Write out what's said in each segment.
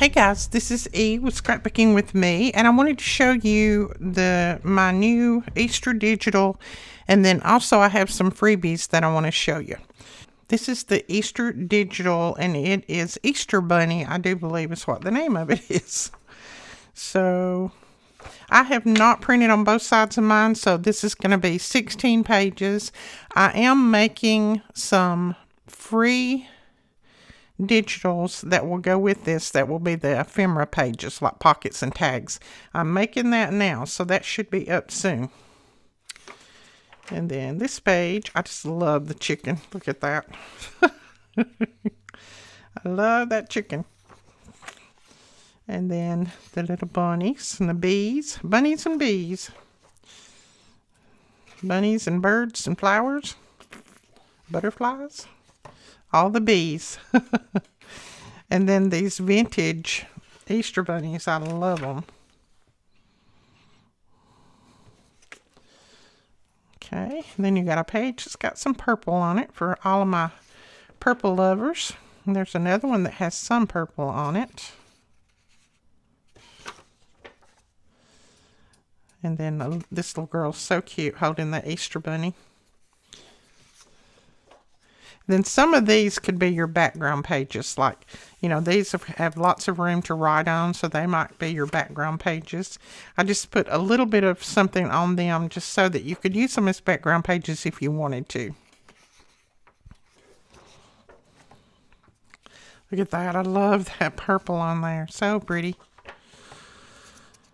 Hey guys, this is E with Scrapbooking with Me, and I wanted to show you my new Easter digital, and then also I have some freebies that I want to show you. This is the Easter digital, and it is Easter Bunny, I do believe is what the name of it is. So I have not printed on both sides of mine, so this is going to be 16 pages. I am making some free digitals that will go with this, that will be the ephemera pages like pockets and tags. I'm making that now, so that should be up soon. And then this page, I just love the chicken. Look at that. I love that chicken. And then the little bunnies and the bees. Bunnies and bees. Bunnies and birds and flowers. Butterflies. All the bees. And then these vintage Easter bunnies, I love them. Okay, and then you got a page that's got some purple on it for all of my purple lovers. And there's another one that has some purple on it. And then this little girl's so cute holding the Easter bunny. Then some of these could be your background pages, like, you know, these have lots of room to write on, so they might be your background pages. I just put a little bit of something on them just so that you could use them as background pages if you wanted to. Look at that. I love that purple on there. So pretty.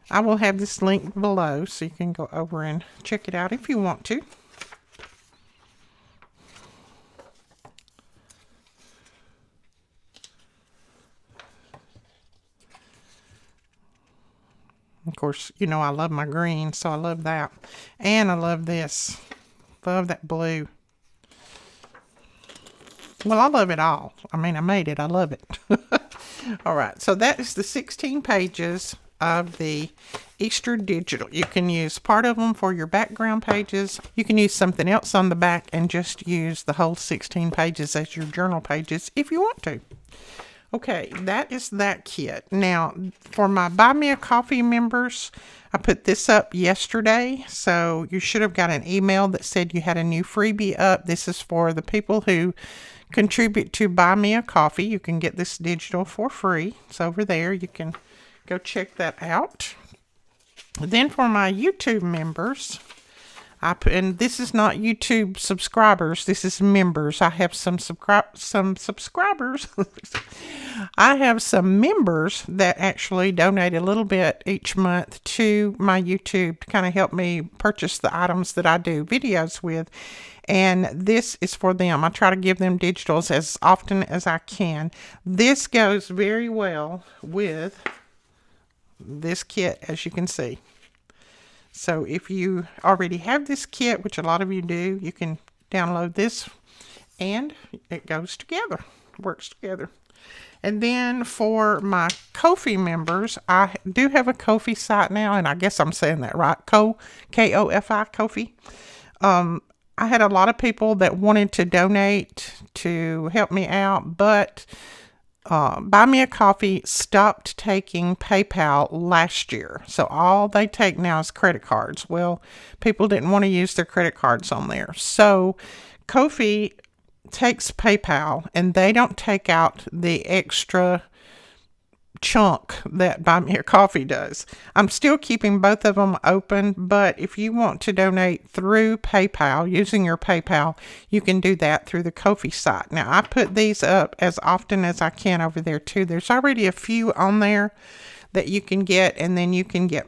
I will have this link below so you can go over and check it out if you want to. Of course, you know I love my green, so I love that. And I love this. Love that blue. Well, I love it all. I mean, I made it. I love it. All right, so that is the 16 pages of the Easter digital. You can use part of them for your background pages. You can use something else on the back and just use the whole 16 pages as your journal pages if you want to. Okay, that is that kit. Now, for my Buy Me a Coffee members, I put this up yesterday, so you should have got an email that said you had a new freebie up. This is for the people who contribute to Buy Me a Coffee. You can get this digital for free. It's over there. You can go check that out. Then for my YouTube members, and this is not YouTube subscribers, this is members. I have some subscribers. I have some members that actually donate a little bit each month to my YouTube to kind of help me purchase the items that I do videos with. And this is for them. I try to give them digitals as often as I can. This goes very well with this kit, as you can see. So if you already have this kit, which a lot of you do, you can download this and it goes together, works together. And then for my KOFI members, I do have a KOFI site now, and I guess I'm saying that right, K-O-F-I, KOFI. I had a lot of people that wanted to donate to help me out, but Buy Me a Coffee stopped taking PayPal last year. So all they take now is credit cards. Well, people didn't want to use their credit cards on there. So KOFI takes PayPal, and they don't take out the extra chunk that Buy Me a Coffee does. I'm still keeping both of them open, but if you want to donate through PayPal, using your PayPal, you can do that through the KOFI site. Now, I put these up as often as I can over there too. There's already a few on there that you can get, and then you can get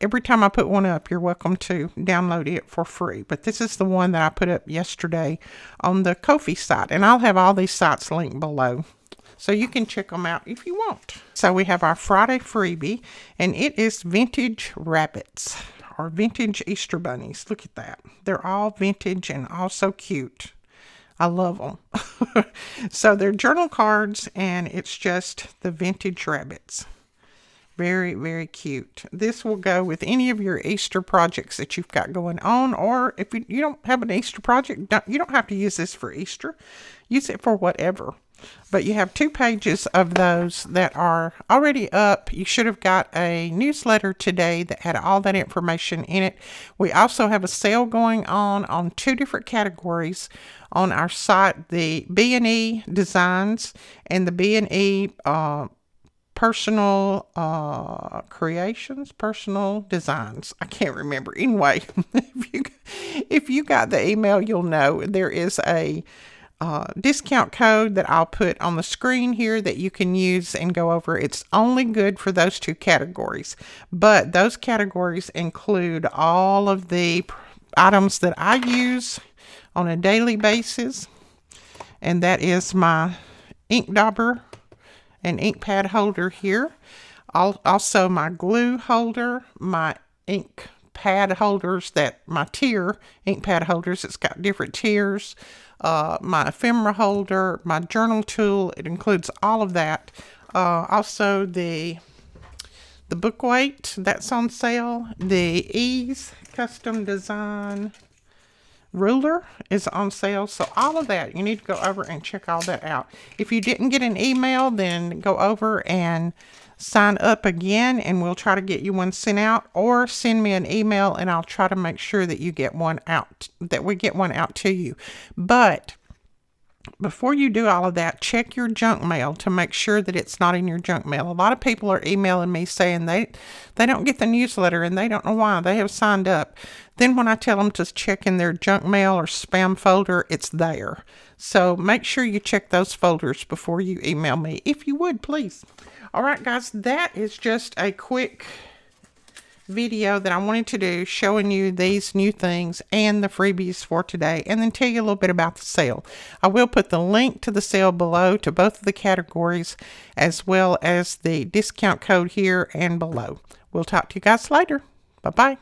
every time I put one up, you're welcome to download it for free. But this is the one that I put up yesterday on the KOFI site, and I'll have all these sites linked below, so you can check them out if you want. So we have our Friday freebie, and it is vintage rabbits, or vintage Easter bunnies. Look at that. They're all vintage and all so cute. I love them. So they're journal cards, and it's just the vintage rabbits. Very, very cute. This will go with any of your Easter projects that you've got going on, or if you don't have an Easter project, you don't have to use this for Easter. Use it for whatever. But you have 2 pages of those that are already up. You should have got a newsletter today that had all that information in it. We also have a sale going on 2 different categories on our site, the B&E designs and the B&E personal creations, personal designs. I can't remember. Anyway, if you got the email, you'll know there is a discount code that I'll put on the screen here that you can use and go over. It's only good for those 2 categories, but those categories include all of the items that I use on a daily basis, and that is my ink dauber and ink pad holder here. Also my glue holder, my ink pad holders, my tier ink pad holders. It's got different tiers. My ephemera holder, my journal tool. It includes all of that. Also the book weight, that's on sale. The Ease custom design ruler is on sale. So all of that, you need to go over and check all that out. If you didn't get an email, then go over and sign up again, and we'll try to get you one sent out, or send me an email and I'll try to make sure that you get one out, that we get one out to you. But before you do all of that, check your junk mail to make sure that it's not in your junk mail. A lot of people are emailing me saying they don't get the newsletter and they don't know why. They have signed up. Then when I tell them to check in their junk mail or spam folder, it's there. So make sure you check those folders before you email me, if you would, please. All right, guys, that is just a quick video that I wanted to do showing you these new things and the freebies for today, and then tell you a little bit about the sale. I will put the link to the sale below to both of the categories, as well as the discount code here and below. We'll talk to you guys later. Bye-bye.